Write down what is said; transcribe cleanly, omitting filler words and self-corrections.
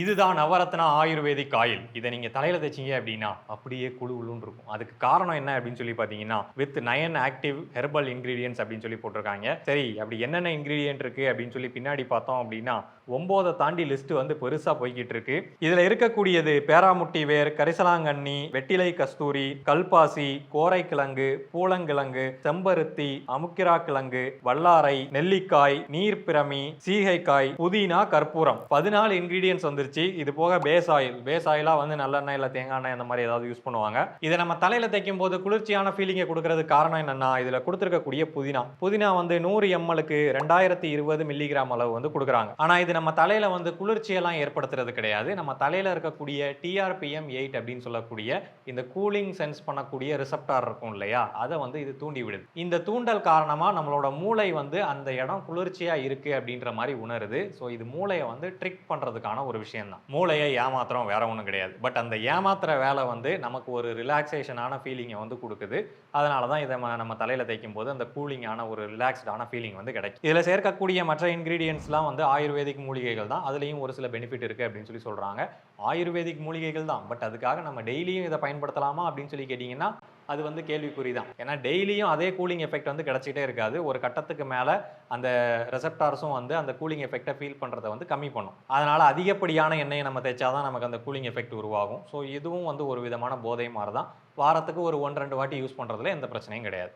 இதுதான் Navratna ayurvedic oil. இத நீங்க தலையில தேய்ச்சீங்க அப்டின்னா, அப்படியே குளு குளுன்னு இருக்கும். அதுக்கு காரணம் என்ன அப்டின்னு சொல்லி பார்த்தீங்கன்னா, வித் 9 ஆக்டிவ் ஹெர்பல் இன்கிரீடியன்ட்ஸ் அப்டின்னு சொல்லி போட்டிருக்காங்க. சரி, அப்படி என்னென்ன இன்கிரீடியன்ட் இருக்கு அப்டின்னு சொல்லி பின்னாடி பார்த்தோம் அப்டின்னா, 9 தாண்டி லிஸ்ட் வந்து பெருசா போய்க்கிட்டு இருக்கு. இதுல இருக்கக்கூடியது பேராமுட்டி வேர், கரிசலாங்கண்ணி, வெட்டிலை கஸ்தூரி, கல்பாசி, கோரைக்கிழங்கு, பூளங்கிழங்கு, செம்பருத்தி, அமுக்கிரா கிழங்கு, வல்லாரை, நெல்லிக்காய், நீர்ப்பிரமி, சீகைக்காய், புதினா, கற்பூரம். 14 இன்கிரீடியன்ட்ஸ் வந்துருச்சு. இது போக பேஸ் ஆயிலா வந்து நல்லெண்ணெய் இல்ல தேங்காய் எண்ணெய் அந்த மாதிரி ஏதாவது யூஸ் பண்ணுவாங்க. இதை நம்ம தலையில தைக்கும் போது குளிர்ச்சியான ஃபீலிங்கை கொடுக்கறதுக்கு காரணம் என்னன்னா, இதுல கொடுத்திருக்கக்கூடிய புதினா வந்து 100 எம்எல்க்கு 2020 மில்லிகிராம் அளவு வந்து கொடுக்குறாங்க. ஆனா இது நம்ம தலையில வந்து குளிர்ச்சியெல்லாம் ஏற்படுத்துறது கிடையாது. நம்ம தலையில இருக்கக்கூடிய TRPM8 அப்படின்னு சொல்லக்கூடிய இந்த கூலிங் சென்ஸ் பண்ணக்கூடிய ரிசப்டார் இருக்கும் இல்லையா, அதை வந்து இது தூண்டி விடுது. இந்த தூண்டல் காரணமா நம்மளோட மூளை வந்து அந்த இடம் குளிர்ச்சியா இருக்கு அப்படின்ற மாதிரி உணருது. ஸோ இது மூளையை வந்து ட்ரிக் பண்றதுக்கான ஒரு விஷயம் தான். மூளையை ஏமாத்துறோம், வேற ஒன்றும் கிடையாது. பட் அந்த ஏமாத்துற வேலை வந்து நமக்கு ஒரு ரிலாக்ஸேஷனான ஃபீலிங்கை வந்து கொடுக்குது. அதனால தான் இதை நம்ம தலையில தைக்கும் போது அந்த கூலிங்கான ஒரு ரிலாக்ஸ்டான ஃபீலிங் வந்து கிடைக்கும். இதில் சேர்க்கக்கூடிய மற்ற இன்கிரீடியன்ஸ்லாம் வந்து ஆயுர்வேதிக் மூலிகைகள் தான். அதுலேயும் ஒரு சில பெனிஃபிட் இருக்கு அப்படின்னு சொல்லி சொல்றாங்க. ஆயுர்வேதிக் மூலிகைகள் தான், பட் அதுக்காக நம்ம டெய்லியும் இதை பயன்படுத்தலாமா அப்படின்னு சொல்லி கேட்டிங்கன்னா அது வந்து கேள்விக்குறி தான். ஏன்னா டெய்லியும் அதே கூலிங் எஃபெக்ட் வந்து கிடைச்சிட்டே இருக்காது. ஒரு கட்டத்துக்கு மேலே அந்த ரெசெப்டார்ஸும் வந்து அந்த கூலிங் எஃபெக்டை ஃபீல் பண்ணுறதை வந்து கம்மி பண்ணும். அதனால அதிகப்படியான எண்ணெயை நம்ம தேய்ச்சாதான் நமக்கு அந்த கூலிங் எஃபெக்ட் உருவாகும். ஸோ இதுவும் வந்து ஒரு விதமான போதை மாதிரி தான். வாரத்துக்கு ஒரு 1-2 வாட்டி யூஸ் பண்ணுறதுல எந்த பிரச்சனையும் கிடையாது.